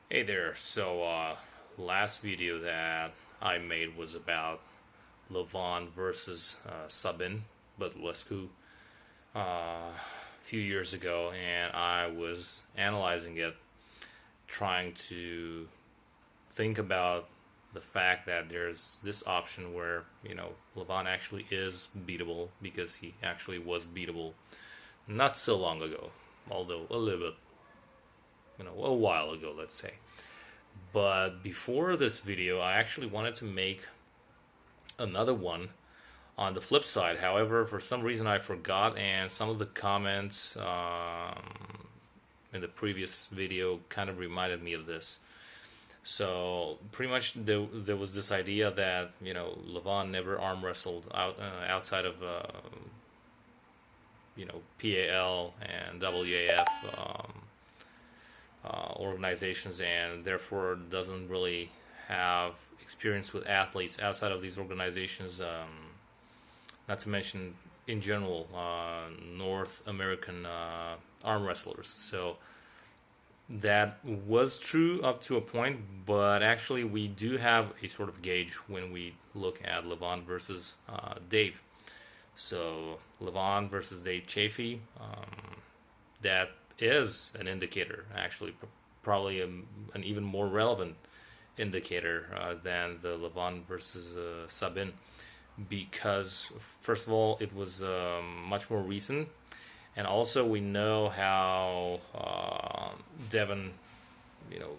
Hey there. Last video that I made was about Levan versus Sabin Butulescu a few years ago, and I was analyzing it, trying to think about the fact that there's this option where, Levan actually is beatable because he actually was beatable not so long ago, although a little bit, a while ago, let's say. But before this video, I actually wanted to make another one on the flip side. However, for some reason I forgot, and some of the comments in the previous video kind of reminded me of this. So pretty much there was this idea that Levan never arm wrestled outside of PAL and WAF organizations, and therefore doesn't really have experience with athletes outside of these organizations. Not to mention, in general, North American arm wrestlers. So that was true up to a point, but actually we do have a sort of gauge when we look at Levan versus Dave. So Levan versus Dave Chaffee, that is an indicator, actually, probably an even more relevant indicator than the Levan versus Sabin, because first of all, it was much more recent, and also we know how Devon, you know,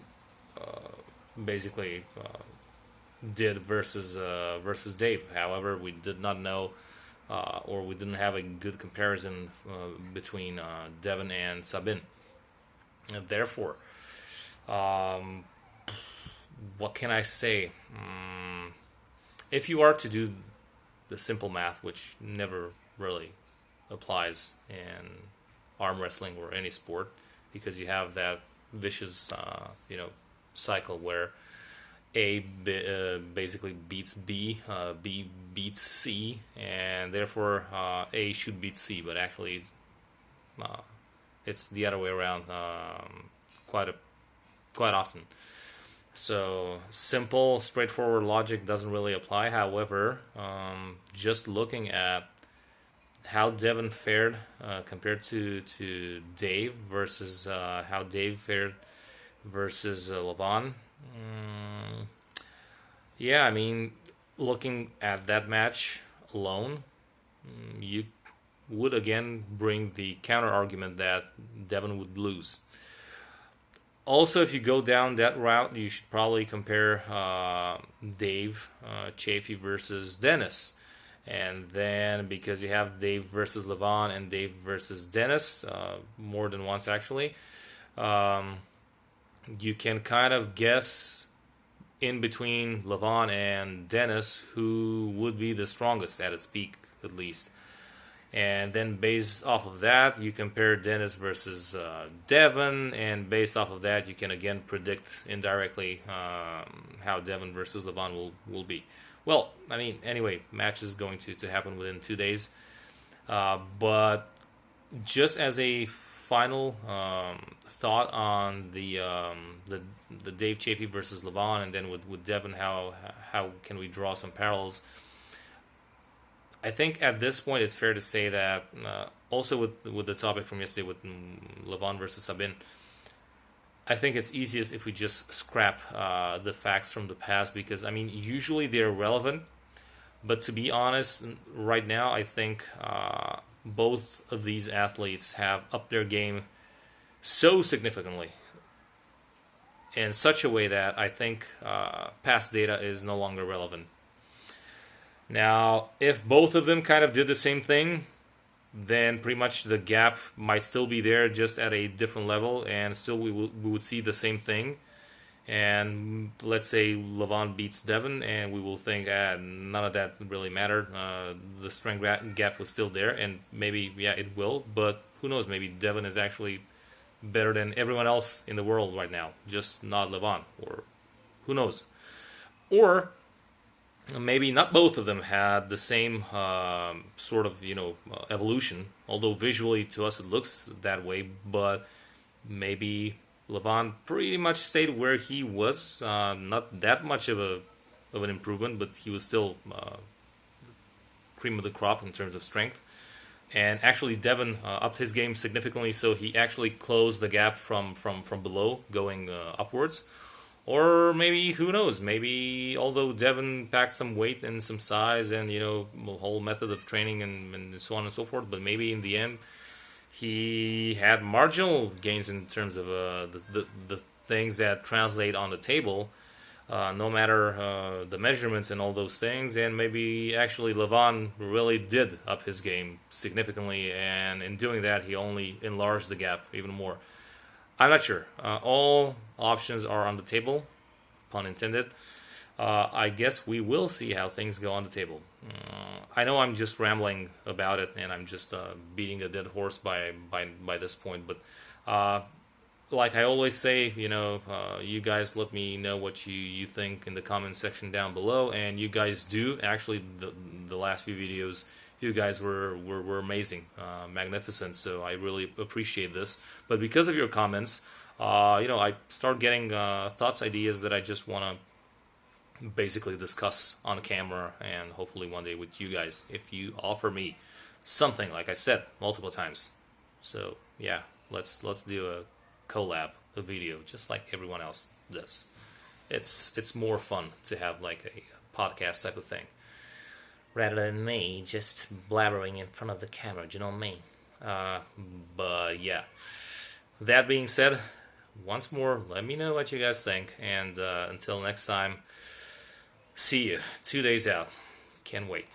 basically did versus Dave. However, we did not know, or we didn't have a good comparison between Devon and Sabin. And therefore, um, what can I say? If you are to do the simple math, which never really applies in arm wrestling or any sport, because you have that vicious, cycle where basically beats B, B beats C, and therefore A should beat C, but actually uh, it's the other way around quite a quite often. So simple, straightforward logic doesn't really apply. However, just looking at how Devon fared compared to Dave versus how Dave fared versus Levan. Yeah, I mean, looking at that match alone, you would again bring the counter argument that Devon would lose. Also, if you go down that route, you should probably compare Dave Chaffee versus Dennis. And then, because you have Dave versus Levan and Dave versus Dennis, more than once actually, um, you can kind of guess in between Levan and Dennis who would be the strongest at its peak, at least. And then based off of that, you compare Dennis versus Devon, and based off of that, you can again predict indirectly how Devon versus Levan will be. Well, I mean, anyway, match is going to happen within 2 days. But just as a final thought on the Dave Chaffee versus Levan, and then with Devon, how can we draw some parallels? I think at this point it's fair to say that also with the topic from yesterday with Levan versus Sabin, I think it's easiest if we just scrap the facts from the past, because I mean usually they're relevant, but to be honest, right now I think both of these athletes have upped their game so significantly in such a way that I think past data is no longer relevant. Now, if both of them kind of did the same thing, then pretty much the gap might still be there, just at a different level, and still we would see the same thing. And let's say Levan beats Devon, and we will think, none of that really mattered. The strength gap was still there, and maybe, yeah, it will, but who knows? Maybe Devon is actually better than everyone else in the world right now, just not Levan, or who knows? Or maybe not both of them had the same sort of evolution, although visually to us it looks that way, but maybe Levan pretty much stayed where he was. Not that much of an improvement, but he was still cream of the crop in terms of strength. And actually, Devon upped his game significantly, so he actually closed the gap from below, going upwards. Or maybe, who knows, maybe although Devon packed some weight and some size and, the whole method of training and so on and so forth, but maybe in the end he had marginal gains in terms of the things that translate on the table, no matter the measurements and all those things. And maybe actually Levan really did up his game significantly, and in doing that he only enlarged the gap even more. I'm not sure. All options are on the table, pun intended. I guess we will see how things go on the table. I know I'm just rambling about it, and I'm just beating a dead horse by this point. But like I always say, you guys let me know what you think in the comment section down below. And you guys do. Actually, the last few videos, you guys were amazing, magnificent, so I really appreciate this. But because of your comments, I start getting thoughts, ideas that I just want to basically discuss on camera, and hopefully one day with you guys, if you offer me something, like I said multiple times. So yeah, let's do a collab, a video, just like everyone else does. It's more fun to have like a podcast type of thing, rather than me just blabbering in front of the camera, do you know what I mean? But yeah, that being said, once more, let me know what you guys think, and until next time, see you 2 days out. Can't wait.